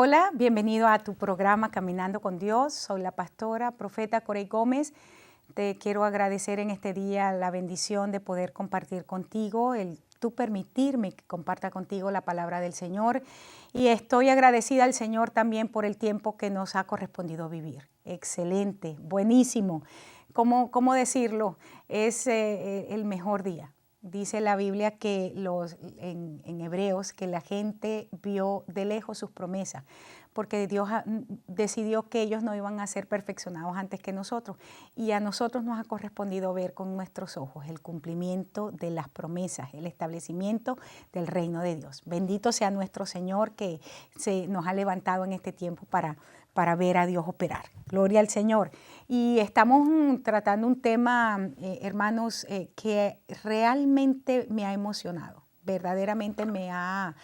Hola, bienvenido a tu programa Caminando con Dios. Soy la pastora, profeta Corey Gómez. Te quiero agradecer en este día la bendición de poder compartir contigo, tú permitirme que comparta contigo la palabra del Señor. Y estoy agradecida al Señor también por el tiempo que nos ha correspondido vivir. Excelente, buenísimo. ¿Cómo decirlo? Es el mejor día. Dice la Biblia que en Hebreos que la gente vio de lejos sus promesas, porque Dios decidió que ellos no iban a ser perfeccionados antes que nosotros. Y a nosotros nos ha correspondido ver con nuestros ojos el cumplimiento de las promesas, el establecimiento del reino de Dios. Bendito sea nuestro Señor que nos ha levantado en este tiempo para ver a Dios operar. Gloria al Señor. Y estamos tratando un tema, hermanos, que realmente me ha emocionado, verdaderamente me ha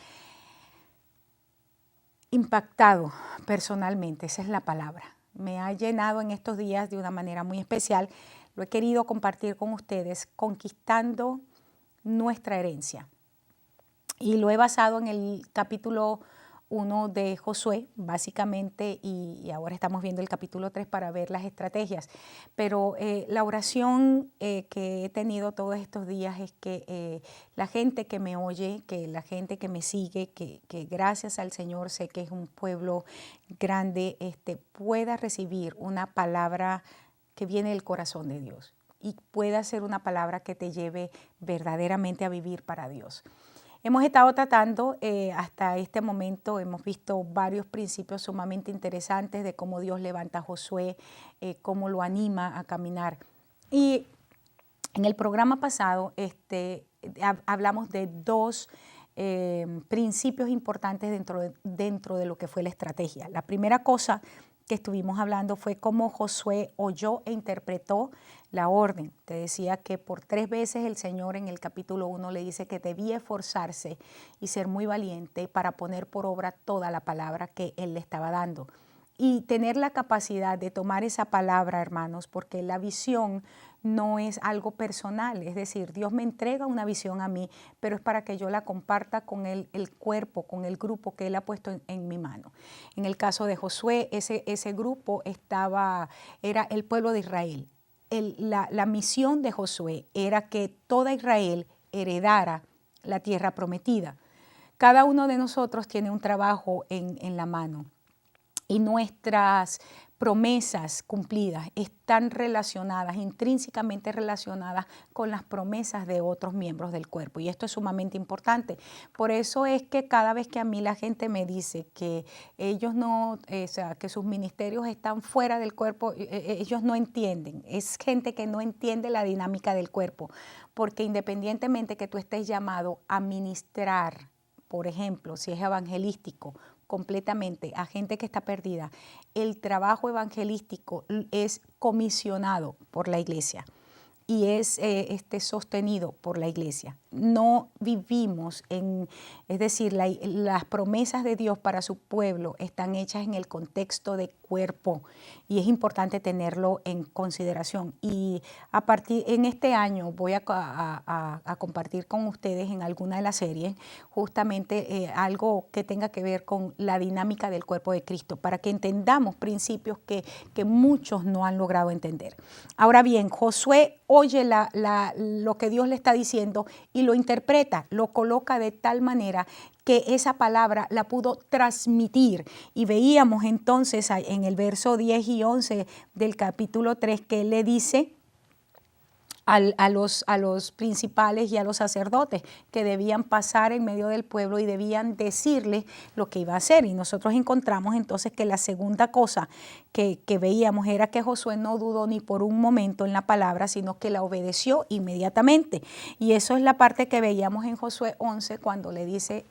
impactado personalmente, esa es la palabra. Me ha llenado en estos días de una manera muy especial. Lo he querido compartir con ustedes, conquistando nuestra herencia. Y lo he basado en el capítulo 1 de Josué, básicamente, y ahora estamos viendo el capítulo 3 para ver las estrategias. Pero la oración que he tenido todos estos días es que la gente que me oye, que la gente que me sigue, que gracias al Señor sé que es un pueblo grande, pueda recibir una palabra que viene del corazón de Dios y pueda ser una palabra que te lleve verdaderamente a vivir para Dios. Hemos estado tratando hasta este momento, hemos visto varios principios sumamente interesantes de cómo Dios levanta a Josué, cómo lo anima a caminar. Y en el programa pasado hablamos de dos principios importantes dentro de lo que fue la estrategia. La primera cosa que estuvimos hablando fue cómo Josué oyó e interpretó la orden. Te decía que por 3 veces el Señor en el capítulo 1 le dice que debía esforzarse y ser muy valiente para poner por obra toda la palabra que Él le estaba dando. Y tener la capacidad de tomar esa palabra, hermanos, porque la visión no es algo personal, es decir, Dios me entrega una visión a mí, pero es para que yo la comparta con el cuerpo, con el grupo que Él ha puesto en mi mano. En el caso de Josué, ese grupo era el pueblo de Israel. La misión de Josué era que toda Israel heredara la tierra prometida. Cada uno de nosotros tiene un trabajo en la mano. Y nuestras promesas cumplidas están relacionadas, intrínsecamente relacionadas con las promesas de otros miembros del cuerpo. Y esto es sumamente importante. Por eso es que cada vez que a mí la gente me dice que ellos que sus ministerios están fuera del cuerpo, ellos no entienden. Es gente que no entiende la dinámica del cuerpo. Porque independientemente que tú estés llamado a ministrar, por ejemplo, si es evangelístico, completamente a gente que está perdida, el trabajo evangelístico es comisionado por la iglesia y es sostenido por la iglesia. No vivimos es decir, las promesas de Dios para su pueblo están hechas en el contexto de cuerpo y es importante tenerlo en consideración. Y en este año voy a compartir con ustedes en alguna de las series justamente algo que tenga que ver con la dinámica del cuerpo de Cristo, para que entendamos principios que muchos no han logrado entender. Ahora bien, Josué oye lo que Dios le está diciendo y lo interpreta, lo coloca de tal manera que esa palabra la pudo transmitir. Y veíamos entonces en el verso 10 y 11 del capítulo 3 que él le dice a los principales y a los sacerdotes que debían pasar en medio del pueblo y debían decirle lo que iba a hacer. Y nosotros encontramos entonces que la segunda cosa que veíamos era que Josué no dudó ni por un momento en la palabra, sino que la obedeció inmediatamente. Y eso es la parte que veíamos en Josué 11 cuando le dice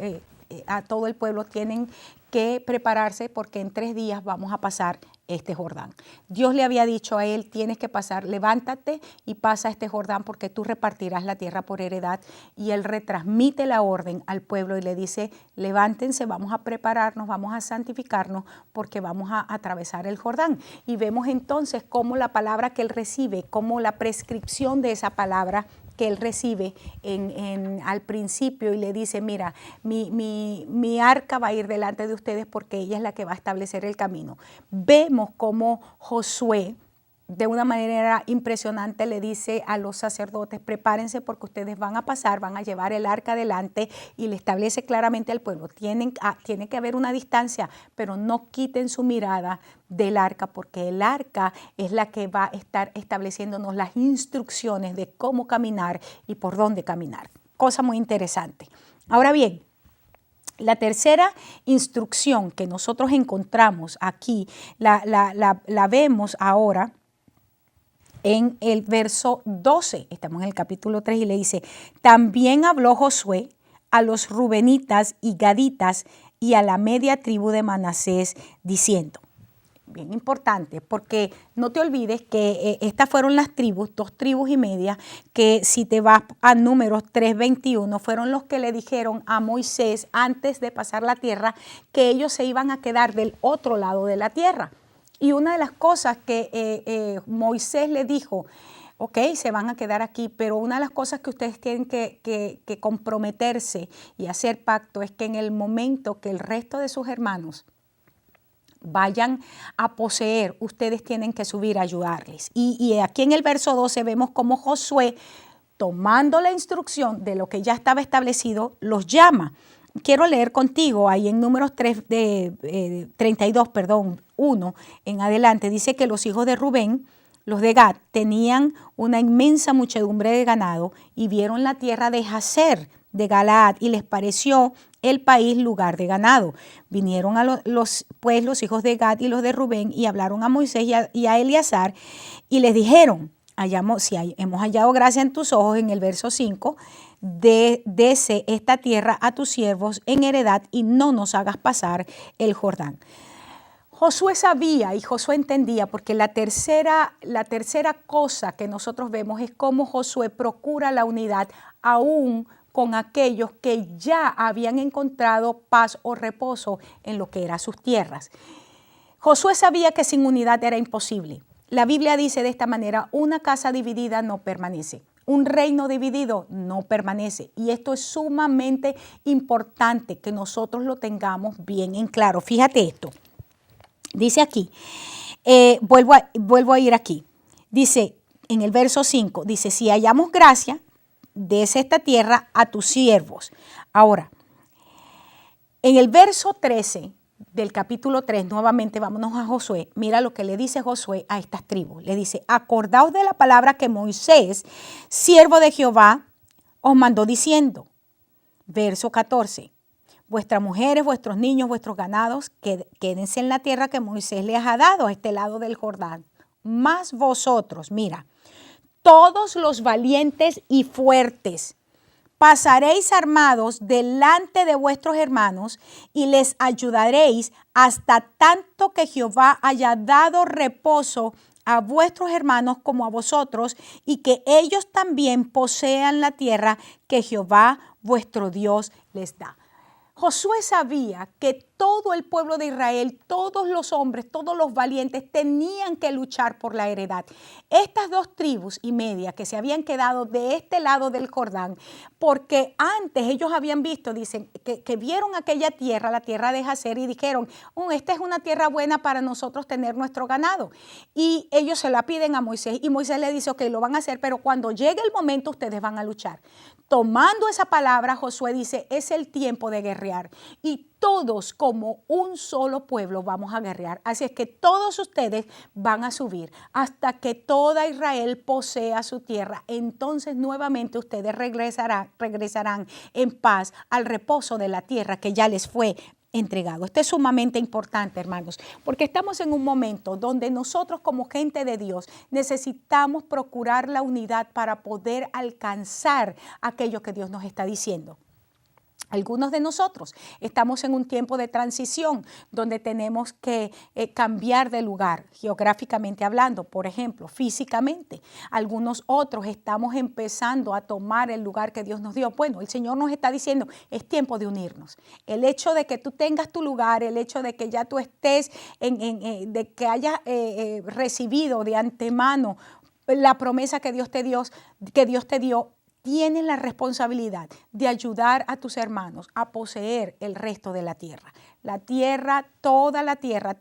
a todo el pueblo tienen que prepararse porque en 3 días vamos a pasar este Jordán. Dios le había dicho a él, tienes que pasar, levántate y pasa este Jordán porque tú repartirás la tierra por heredad. Y él retransmite la orden al pueblo y le dice, levántense, vamos a prepararnos, vamos a santificarnos porque vamos a atravesar el Jordán. Y vemos entonces cómo la palabra que él recibe, cómo la prescripción de esa palabra que él recibe al principio y le dice, mira, mi arca va a ir delante de ustedes porque ella es la que va a establecer el camino. Vemos cómo Josué, de una manera impresionante, le dice a los sacerdotes, prepárense porque ustedes van a pasar, van a llevar el arca adelante, y le establece claramente al pueblo, tiene que haber una distancia, pero no quiten su mirada del arca, porque el arca es la que va a estar estableciéndonos las instrucciones de cómo caminar y por dónde caminar. Cosa muy interesante. Ahora bien, la tercera instrucción que nosotros encontramos aquí, la vemos ahora en el verso 12, estamos en el capítulo 3 y le dice, también habló Josué a los rubenitas y gaditas y a la media tribu de Manasés diciendo, bien importante, porque no te olvides que estas fueron las tribus, 2 tribus y media, que si te vas a Números 3:21, fueron los que le dijeron a Moisés antes de pasar la tierra que ellos se iban a quedar del otro lado de la tierra. Y una de las cosas que Moisés le dijo, ok, se van a quedar aquí, pero una de las cosas que ustedes tienen que comprometerse y hacer pacto es que en el momento que el resto de sus hermanos vayan a poseer, ustedes tienen que subir a ayudarles. Y aquí en el verso 12 vemos cómo Josué, tomando la instrucción de lo que ya estaba establecido, los llama. Quiero leer contigo ahí en Números 1 en adelante. Dice que los hijos de Rubén, los de Gad, tenían una inmensa muchedumbre de ganado y vieron la tierra de Jazer, de Galaad, y les pareció el país lugar de ganado. Vinieron los hijos de Gad y los de Rubén y hablaron a Moisés y a Eleazar y les dijeron, hemos hallado gracia en tus ojos, en el verso 5, dese esta tierra a tus siervos en heredad y no nos hagas pasar el Jordán. Josué sabía y Josué entendía, porque la tercera cosa que nosotros vemos es cómo Josué procura la unidad aún con aquellos que ya habían encontrado paz o reposo en lo que eran sus tierras. Josué sabía que sin unidad era imposible. La Biblia dice de esta manera, una casa dividida no permanece. Un reino dividido no permanece. Y esto es sumamente importante que nosotros lo tengamos bien en claro. Fíjate esto. Dice aquí, vuelvo a ir aquí. Dice en el verso 5, dice, si hallamos gracia, des esta tierra a tus siervos. Ahora, en el verso 13 del capítulo 3, nuevamente vámonos a Josué. Mira lo que le dice Josué a estas tribus. Le dice, acordaos de la palabra que Moisés, siervo de Jehová, os mandó diciendo. Verso 14, vuestras mujeres, vuestros niños, vuestros ganados, quédense en la tierra que Moisés les ha dado a este lado del Jordán. Mas vosotros, mira, todos los valientes y fuertes, pasaréis armados delante de vuestros hermanos y les ayudaréis hasta tanto que Jehová haya dado reposo a vuestros hermanos como a vosotros y que ellos también posean la tierra que Jehová vuestro Dios les da. Josué sabía que todo el pueblo de Israel, todos los hombres, todos los valientes tenían que luchar por la heredad. Estas 2 tribus y media que se habían quedado de este lado del Jordán, porque antes ellos habían visto, dicen, que vieron aquella tierra, la tierra de Jazer, y dijeron, esta es una tierra buena para nosotros tener nuestro ganado. Y ellos se la piden a Moisés y Moisés le dice, ok, lo van a hacer, pero cuando llegue el momento ustedes van a luchar. Tomando esa palabra, Josué dice, es el tiempo de guerrear y todos como un solo pueblo vamos a guerrear. Así es que todos ustedes van a subir hasta que toda Israel posea su tierra. Entonces nuevamente ustedes regresarán en paz al reposo de la tierra que ya les fue entregado. Esto es sumamente importante, hermanos, porque estamos en un momento donde nosotros como gente de Dios necesitamos procurar la unidad para poder alcanzar aquello que Dios nos está diciendo. Algunos de nosotros estamos en un tiempo de transición donde tenemos que cambiar de lugar, geográficamente hablando, por ejemplo, físicamente. Algunos otros estamos empezando a tomar el lugar que Dios nos dio. Bueno, el Señor nos está diciendo, es tiempo de unirnos. El hecho de que tú tengas tu lugar, el hecho de que ya tú estés, de que hayas recibido de antemano la promesa que Dios te dio, tienes la responsabilidad de ayudar a tus hermanos a poseer el resto de la tierra. La tierra, toda la tierra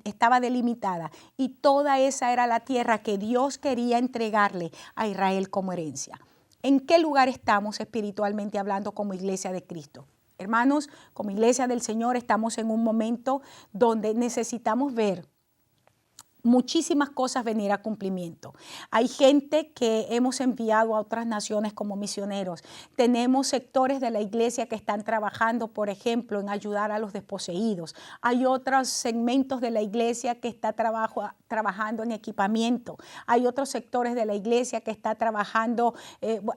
estaba delimitada y toda esa era la tierra que Dios quería entregarle a Israel como herencia. ¿En qué lugar estamos espiritualmente hablando como iglesia de Cristo? Hermanos, como iglesia del Señor estamos en un momento donde necesitamos ver muchísimas cosas venir a cumplimiento. Hay gente que hemos enviado a otras naciones como misioneros. Tenemos sectores de la iglesia que están trabajando, por ejemplo, en ayudar a los desposeídos. Hay otros segmentos de la iglesia que está trabajando en equipamiento. Hay otros sectores de la iglesia que está trabajando,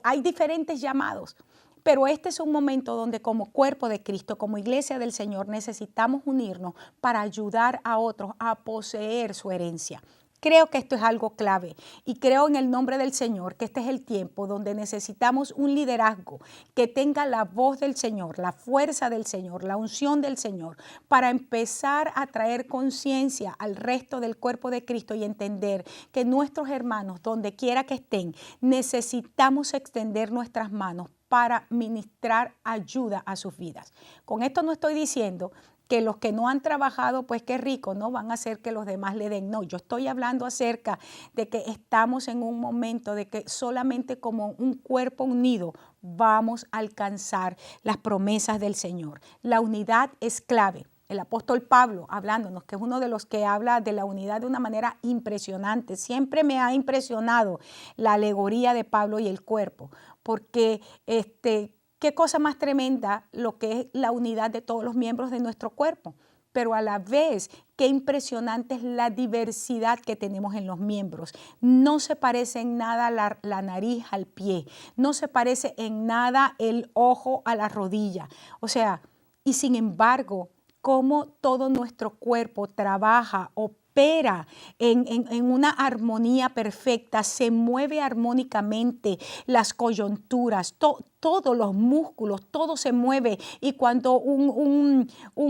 hay diferentes llamados. Pero este es un momento donde como cuerpo de Cristo, como iglesia del Señor, necesitamos unirnos para ayudar a otros a poseer su herencia. Creo que esto es algo clave y creo en el nombre del Señor que este es el tiempo donde necesitamos un liderazgo que tenga la voz del Señor, la fuerza del Señor, la unción del Señor, para empezar a traer conciencia al resto del cuerpo de Cristo y entender que nuestros hermanos, donde quiera que estén, necesitamos extender nuestras manos para ministrar ayuda a sus vidas. Con esto no estoy diciendo que los que no han trabajado, pues qué rico, no van a hacer que los demás le den. No, yo estoy hablando acerca de que estamos en un momento de que solamente como un cuerpo unido vamos a alcanzar las promesas del Señor. La unidad es clave. El apóstol Pablo hablándonos, que es uno de los que habla de la unidad de una manera impresionante. Siempre me ha impresionado la alegoría de Pablo y el cuerpo, porque qué cosa más tremenda lo que es la unidad de todos los miembros de nuestro cuerpo. Pero a la vez, qué impresionante es la diversidad que tenemos en los miembros. No se parece en nada la nariz al pie, no se parece en nada el ojo a la rodilla. O sea, y sin embargo, cómo todo nuestro cuerpo trabaja, opera en una armonía perfecta, se mueve armónicamente, las coyunturas, todos los músculos, todo se mueve, y cuando un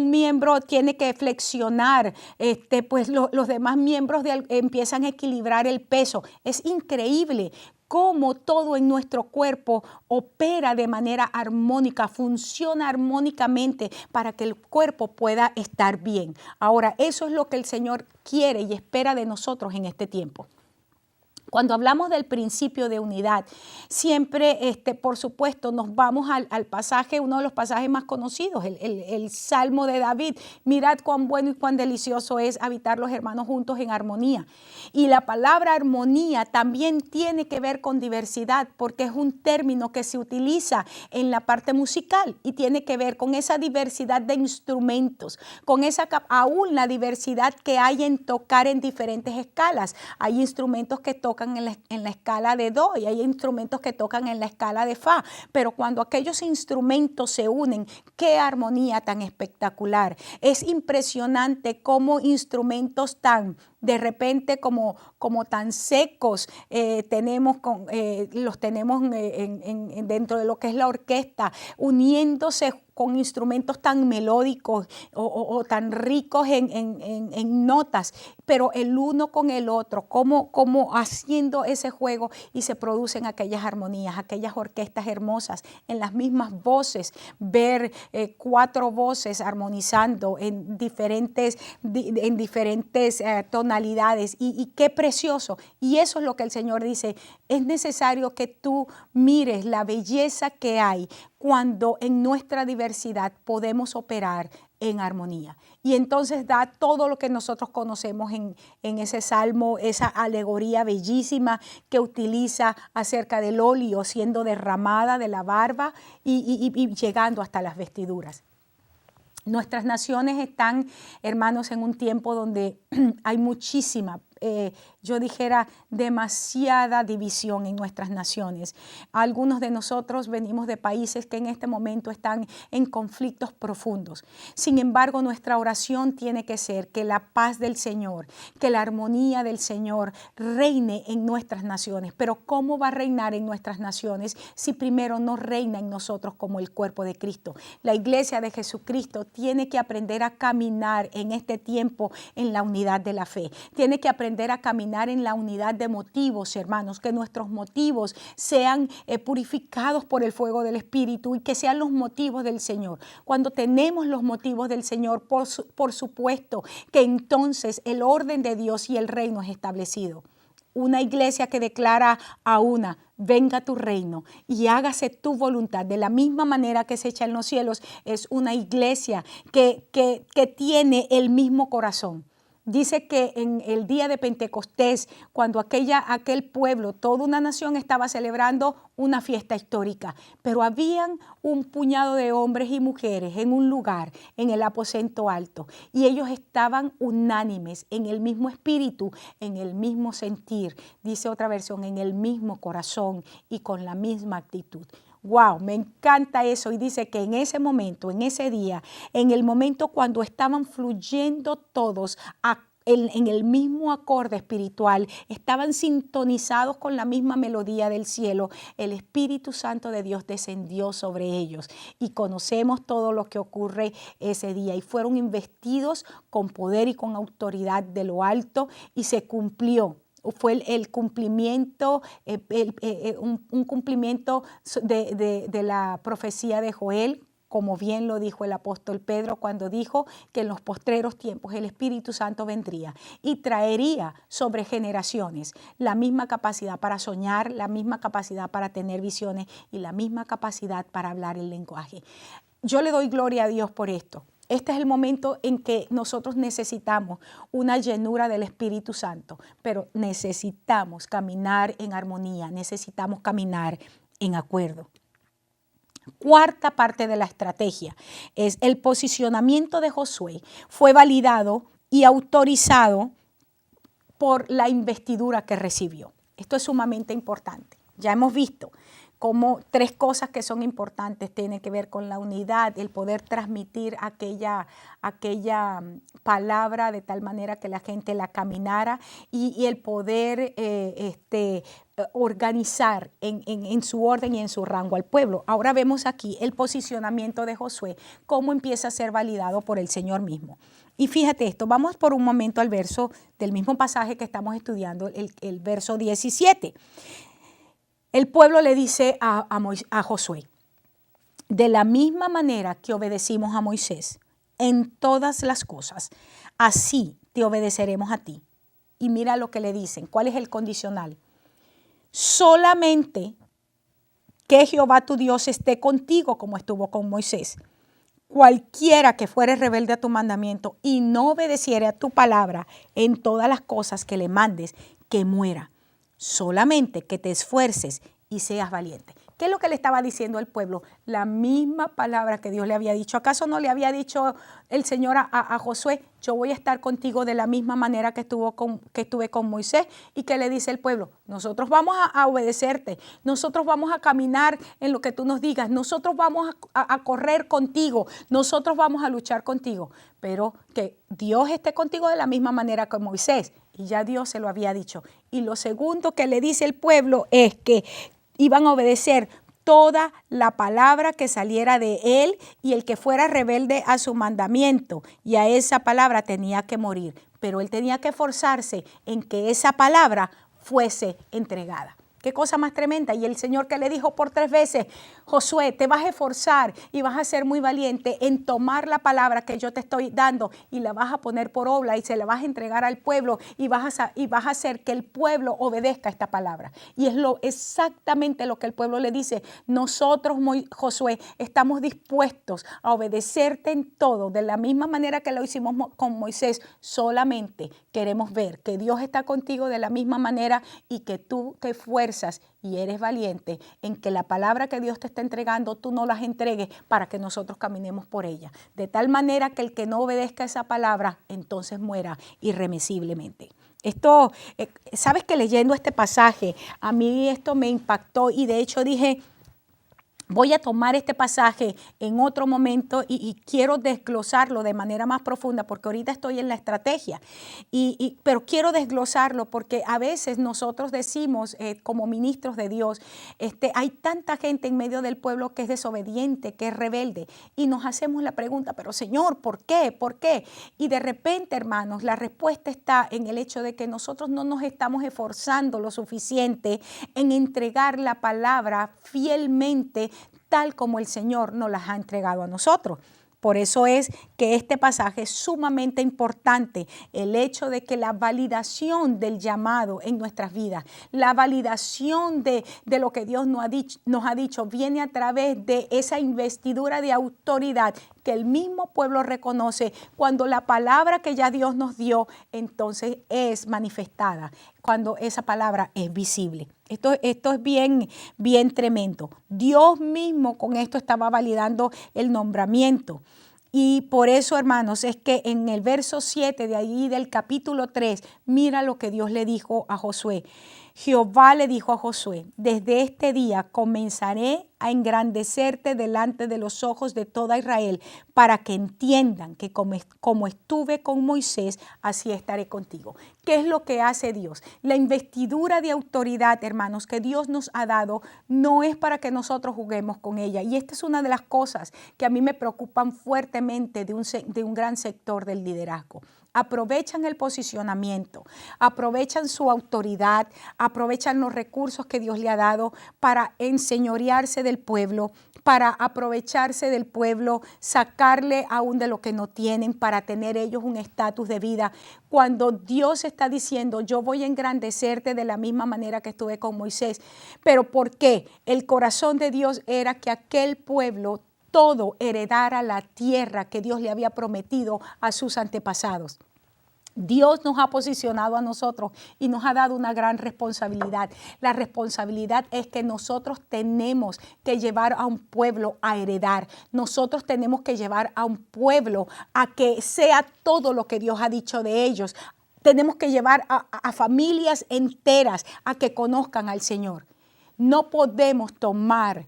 miembro tiene que flexionar, pues los demás miembros empiezan a equilibrar el peso. Es increíble cómo todo en nuestro cuerpo opera de manera armónica, funciona armónicamente para que el cuerpo pueda estar bien. Ahora, eso es lo que el Señor quiere y espera de nosotros en este tiempo. Cuando hablamos del principio de unidad, siempre, por supuesto, nos vamos al pasaje, uno de los pasajes más conocidos, el Salmo de David. Mirad cuán bueno y cuán delicioso es habitar los hermanos juntos en armonía. Y la palabra armonía también tiene que ver con diversidad, porque es un término que se utiliza en la parte musical y tiene que ver con esa diversidad de instrumentos, con aún la diversidad que hay en tocar en diferentes escalas. Hay instrumentos que tocan en la escala de do y hay instrumentos que tocan en la escala de fa, pero cuando aquellos instrumentos se unen, qué armonía tan espectacular. Es impresionante cómo instrumentos de repente como tan secos los tenemos dentro de lo que es la orquesta, uniéndose con instrumentos tan melódicos o tan ricos en notas, pero el uno con el otro, como haciendo ese juego, y se producen aquellas armonías, aquellas orquestas hermosas, en las mismas voces, ver 4 voces armonizando en diferentes tonalidades, y qué precioso. Y eso es lo que el Señor dice, es necesario que tú mires la belleza que hay cuando en nuestra diversidad podemos operar en armonía. Y entonces da todo lo que nosotros conocemos en ese salmo, esa alegoría bellísima que utiliza acerca del óleo siendo derramada de la barba y llegando hasta las vestiduras. Nuestras naciones están, hermanos, en un tiempo donde hay muchísima, yo dijera, demasiada división en nuestras naciones. Algunos de nosotros venimos de países que en este momento están en conflictos profundos. Sin embargo, nuestra oración tiene que ser que la paz del Señor, que la armonía del Señor reine en nuestras naciones. Pero ¿cómo va a reinar en nuestras naciones si primero no reina en nosotros como el cuerpo de Cristo? La iglesia de Jesucristo tiene que aprender a caminar en este tiempo en la unidad de la fe. Tiene que aprender aprender a caminar en la unidad de motivos, hermanos, que nuestros motivos sean purificados por el fuego del Espíritu y que sean los motivos del Señor. Cuando tenemos los motivos del Señor, por supuesto que entonces el orden de Dios y el reino es establecido. Una iglesia que declara a una: venga tu reino y hágase tu voluntad de la misma manera que se echa en los cielos, es una iglesia que tiene el mismo corazón. Dice que en el día de Pentecostés, cuando aquel pueblo, toda una nación estaba celebrando una fiesta histórica, pero habían un puñado de hombres y mujeres en un lugar, en el aposento alto, y ellos estaban unánimes en el mismo espíritu, en el mismo sentir, dice otra versión, en el mismo corazón y con la misma actitud. Wow, me encanta eso. Y dice que en ese momento, en ese día, en el momento cuando estaban fluyendo todos en el mismo acorde espiritual, estaban sintonizados con la misma melodía del cielo, el Espíritu Santo de Dios descendió sobre ellos. Y conocemos todo lo que ocurre ese día. Y fueron investidos con poder y con autoridad de lo alto y se cumplió. Fue el cumplimiento, un cumplimiento de la profecía de Joel, como bien lo dijo el apóstol Pedro cuando dijo que en los postreros tiempos el Espíritu Santo vendría y traería sobre generaciones la misma capacidad para soñar, la misma capacidad para tener visiones y la misma capacidad para hablar el lenguaje. Yo le doy gloria a Dios por esto. Este es el momento en que nosotros necesitamos una llenura del Espíritu Santo, pero necesitamos caminar en armonía, necesitamos caminar en acuerdo. Cuarta parte de la estrategia es el posicionamiento de Josué. Fue validado y autorizado por la investidura que recibió. Esto es sumamente importante. Ya hemos visto como tres cosas que son importantes tienen que ver con la unidad, el poder transmitir aquella palabra de tal manera que la gente la caminara y el poder organizar en su orden y en su rango al pueblo. Ahora vemos aquí el posicionamiento de Josué, cómo empieza a ser validado por el Señor mismo. Y fíjate esto, vamos por un momento al verso del mismo pasaje que estamos estudiando, el verso 17. El pueblo le dice a Josué: de la misma manera que obedecimos a Moisés en todas las cosas, así te obedeceremos a ti. Y mira lo que le dicen. ¿Cuál es el condicional? Solamente que Jehová tu Dios esté contigo como estuvo con Moisés. Cualquiera que fuere rebelde a tu mandamiento y no obedeciere a tu palabra en todas las cosas que le mandes, que muera. Solamente que te esfuerces y seas valiente. ¿Qué es lo que le estaba diciendo el pueblo? La misma palabra que Dios le había dicho. ¿Acaso no le había dicho el Señor a Josué: yo voy a estar contigo de la misma manera que estuve con Moisés? ¿Y qué le dice el pueblo? Nosotros vamos a obedecerte. Nosotros vamos a caminar en lo que tú nos digas. Nosotros vamos a correr contigo. Nosotros vamos a luchar contigo. Pero que Dios esté contigo de la misma manera que Moisés. Y ya Dios se lo había dicho. Y lo segundo que le dice el pueblo es que iban a obedecer toda la palabra que saliera de él, y el que fuera rebelde a su mandamiento y a esa palabra tenía que morir. Pero él tenía que esforzarse en que esa palabra fuese entregada. Qué cosa más tremenda. Y el Señor que le dijo por 3 veces: Josué, te vas a esforzar y vas a ser muy valiente en tomar la palabra que yo te estoy dando y la vas a poner por obra y se la vas a entregar al pueblo y vas a hacer que el pueblo obedezca esta palabra. Y es exactamente lo que el pueblo le dice: nosotros, Josué, estamos dispuestos a obedecerte en todo de la misma manera que lo hicimos con Moisés. Solamente queremos ver que Dios está contigo de la misma manera y que tú te esfuerzas y eres valiente en que la palabra que Dios te está entregando, tú no las entregues para que nosotros caminemos por ella. De tal manera que el que no obedezca esa palabra, entonces muera irremisiblemente. Esto, sabes que leyendo este pasaje, a mí esto me impactó y de hecho dije: Voy a tomar este pasaje en otro momento y quiero desglosarlo de manera más profunda porque ahorita estoy en la estrategia, pero quiero desglosarlo porque a veces nosotros decimos como ministros de Dios, hay tanta gente en medio del pueblo que es desobediente, que es rebelde y nos hacemos la pregunta, pero Señor, ¿por qué? ¿Por qué? Y de repente, hermanos, la respuesta está en el hecho de que nosotros no nos estamos esforzando lo suficiente en entregar la palabra fielmente tal como el Señor nos las ha entregado a nosotros. Por eso es que este pasaje es sumamente importante, el hecho de que la validación del llamado en nuestras vidas, la validación de lo que Dios nos ha dicho, viene a través de esa investidura de autoridad que el mismo pueblo reconoce cuando la palabra que ya Dios nos dio, entonces es manifestada, cuando esa palabra es visible. Esto es bien tremendo. Dios mismo con esto estaba validando el nombramiento. Y por eso, hermanos, es que en el verso 7 de ahí del capítulo 3, mira lo que Dios le dijo a Josué. Jehová le dijo a Josué, desde este día comenzaré a engrandecerte delante de los ojos de toda Israel, para que entiendan que como estuve con Moisés, así estaré contigo. ¿Qué es lo que hace Dios? La investidura de autoridad, hermanos, que Dios nos ha dado, no es para que nosotros juguemos con ella. Y esta es una de las cosas que a mí me preocupan fuertemente de un gran sector del liderazgo. Aprovechan el posicionamiento, aprovechan su autoridad, aprovechan los recursos que Dios le ha dado para enseñorearse del pueblo, para aprovecharse del pueblo, sacarle aún de lo que no tienen, para tener ellos un estatus de vida. Cuando Dios está diciendo, yo voy a engrandecerte de la misma manera que estuve con Moisés. ¿Pero por qué? El corazón de Dios era que aquel pueblo todo heredara la tierra que Dios le había prometido a sus antepasados. Dios nos ha posicionado a nosotros y nos ha dado una gran responsabilidad. La responsabilidad es que nosotros tenemos que llevar a un pueblo a heredar. Nosotros tenemos que llevar a un pueblo a que sea todo lo que Dios ha dicho de ellos. Tenemos que llevar a familias enteras a que conozcan al Señor. No podemos tomar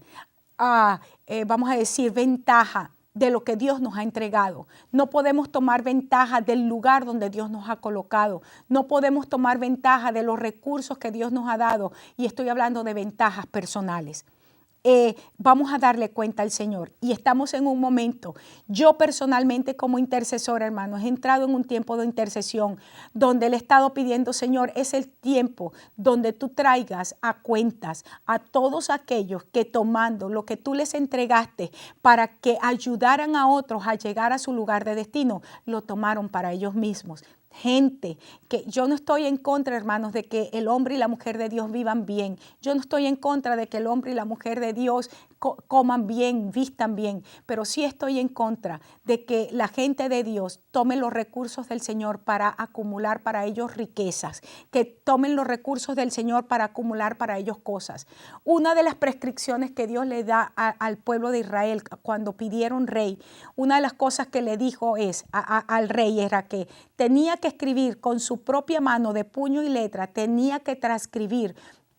vamos a decir, ventaja de lo que Dios nos ha entregado. No podemos tomar ventaja del lugar donde Dios nos ha colocado. No podemos tomar ventaja de los recursos que Dios nos ha dado. Y estoy hablando de ventajas personales. Vamos a darle cuenta al Señor y estamos en un momento, yo personalmente como intercesora, hermanos, he entrado en un tiempo de intercesión donde le he estado pidiendo, Señor, es el tiempo donde tú traigas a cuentas a todos aquellos que tomando lo que tú les entregaste para que ayudaran a otros a llegar a su lugar de destino, lo tomaron para ellos mismos. Gente, que yo no estoy en contra, hermanos, de que el hombre y la mujer de Dios vivan bien. Yo no estoy en contra de que el hombre y la mujer de Dios coman bien, vistan bien, pero sí estoy en contra de que la gente de Dios tome los recursos del Señor para acumular para ellos riquezas, que tomen los recursos del Señor para acumular para ellos cosas. Una de las prescripciones que Dios le da al pueblo de Israel cuando pidieron rey, una de las cosas que le dijo al rey era que tenía que escribir con su propia mano de puño y letra, tenía que transcribir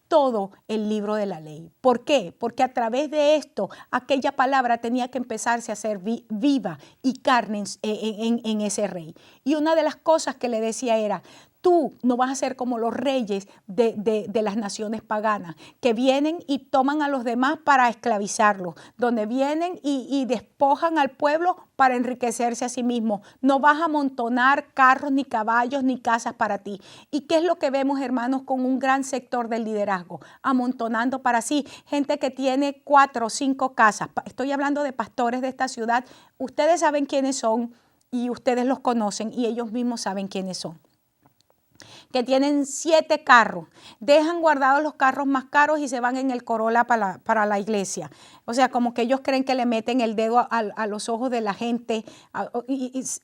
todo el libro de la ley. ¿Por qué? Porque a través de esto, aquella palabra tenía que empezarse a hacer viva y carne en ese rey. Y una de las cosas que le decía era, tú no vas a ser como los reyes de las naciones paganas, que vienen y toman a los demás para esclavizarlos, donde vienen y despojan al pueblo para enriquecerse a sí mismos. No vas a amontonar carros, ni caballos, ni casas para ti. ¿Y qué es lo que vemos, hermanos, con un gran sector del liderazgo? Amontonando para sí. Gente que tiene 4 o 5 casas. Estoy hablando de pastores de esta ciudad. Ustedes saben quiénes son y ustedes los conocen y ellos mismos saben quiénes son. Que tienen 7 carros, dejan guardados los carros más caros y se van en el Corolla para la iglesia. O sea, como que ellos creen que le meten el dedo a los ojos de la gente. Es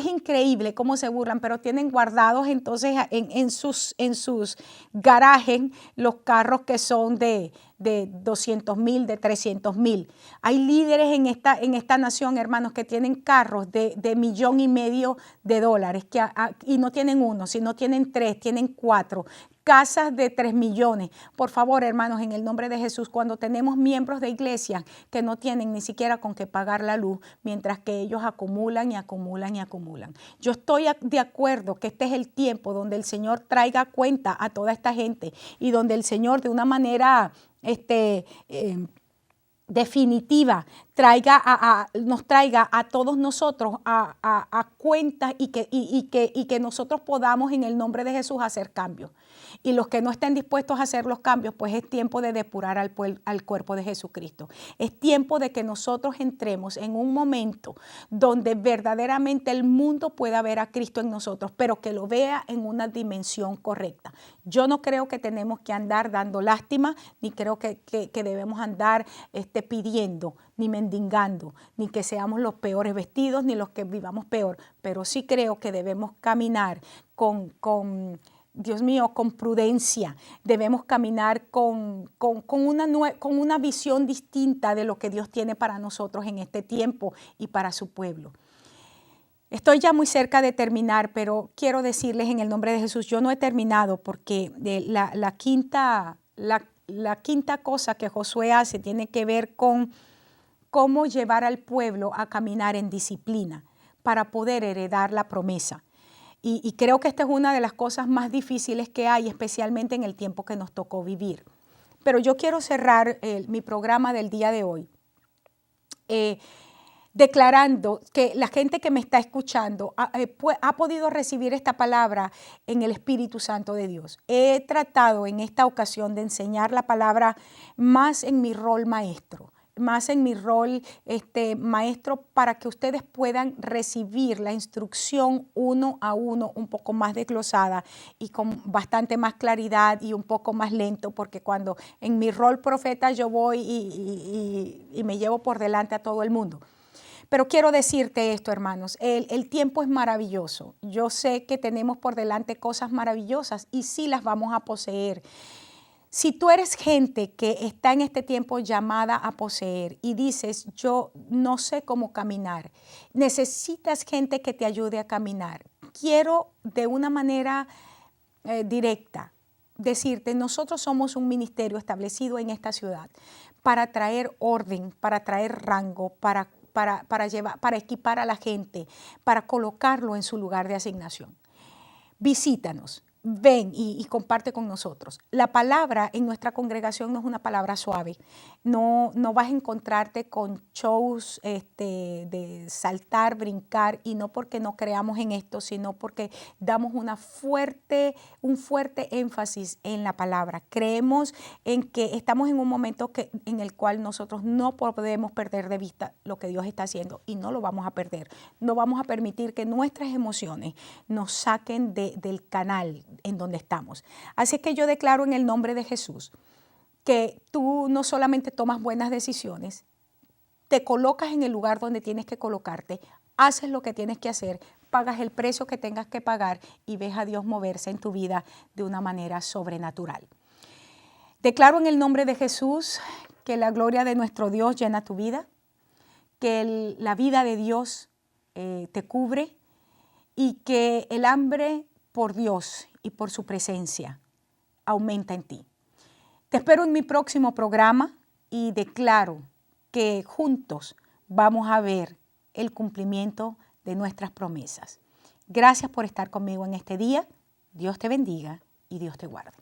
increíble cómo se burlan, pero tienen guardados entonces en sus garajes los carros que son de 200,000, de 300,000. Hay líderes en esta nación, hermanos, que tienen carros de $1,500,000 y no tienen uno, sino tienen 3, tienen 4. casas de 3 millones. Por favor, hermanos, en el nombre de Jesús, cuando tenemos miembros de iglesia que no tienen ni siquiera con qué pagar la luz, mientras que ellos acumulan y acumulan y acumulan. Yo estoy de acuerdo que este es el tiempo donde el Señor traiga cuenta a toda esta gente y donde el Señor de una manera definitiva nos traiga a todos nosotros a cuenta y que nosotros podamos en el nombre de Jesús hacer cambios. Y los que no estén dispuestos a hacer los cambios, pues es tiempo de depurar al cuerpo de Jesucristo. Es tiempo de que nosotros entremos en un momento donde verdaderamente el mundo pueda ver a Cristo en nosotros, pero que lo vea en una dimensión correcta. Yo no creo que tenemos que andar dando lástima, ni creo que debemos andar pidiendo, ni mendigando, ni que seamos los peores vestidos, ni los que vivamos peor. Pero sí creo que debemos caminar con prudencia. Debemos caminar con una visión distinta de lo que Dios tiene para nosotros en este tiempo y para su pueblo. Estoy ya muy cerca de terminar, pero quiero decirles en el nombre de Jesús, yo no he terminado porque la quinta cosa que Josué hace tiene que ver con cómo llevar al pueblo a caminar en disciplina para poder heredar la promesa. Y creo que esta es una de las cosas más difíciles que hay, especialmente en el tiempo que nos tocó vivir. Pero yo quiero cerrar mi programa del día de hoy declarando que la gente que me está escuchando ha podido recibir esta palabra en el Espíritu Santo de Dios. He tratado en esta ocasión de enseñar la palabra más en mi rol maestro, más en mi rol maestro, para que ustedes puedan recibir la instrucción uno a uno, un poco más desglosada y con bastante más claridad y un poco más lento, porque cuando en mi rol profeta yo voy y me llevo por delante a todo el mundo. Pero quiero decirte esto, hermanos, el tiempo es maravilloso. Yo sé que tenemos por delante cosas maravillosas y sí las vamos a poseer. Si tú eres gente que está en este tiempo llamada a poseer y dices, yo no sé cómo caminar, necesitas gente que te ayude a caminar. Quiero de una manera directa decirte, nosotros somos un ministerio establecido en esta ciudad para traer orden, para traer rango, para equipar a la gente, para colocarlo en su lugar de asignación. Visítanos. Ven y comparte con nosotros. La palabra en nuestra congregación no es una palabra suave. No vas a encontrarte con shows de saltar, brincar, y no porque no creamos en esto, sino porque damos un fuerte énfasis en la palabra. Creemos en que estamos en un momento en el cual nosotros no podemos perder de vista lo que Dios está haciendo, y no lo vamos a perder. No vamos a permitir que nuestras emociones nos saquen del canal en donde estamos. Así que yo declaro en el nombre de Jesús que tú no solamente tomas buenas decisiones, te colocas en el lugar donde tienes que colocarte, haces lo que tienes que hacer, pagas el precio que tengas que pagar y ves a Dios moverse en tu vida de una manera sobrenatural. Declaro en el nombre de Jesús que la gloria de nuestro Dios llena tu vida, que la vida de Dios te cubre y que el hambre por Dios y por su presencia aumenta en ti. Te espero en mi próximo programa y declaro que juntos vamos a ver el cumplimiento de nuestras promesas. Gracias por estar conmigo en este día. Dios te bendiga y Dios te guarde.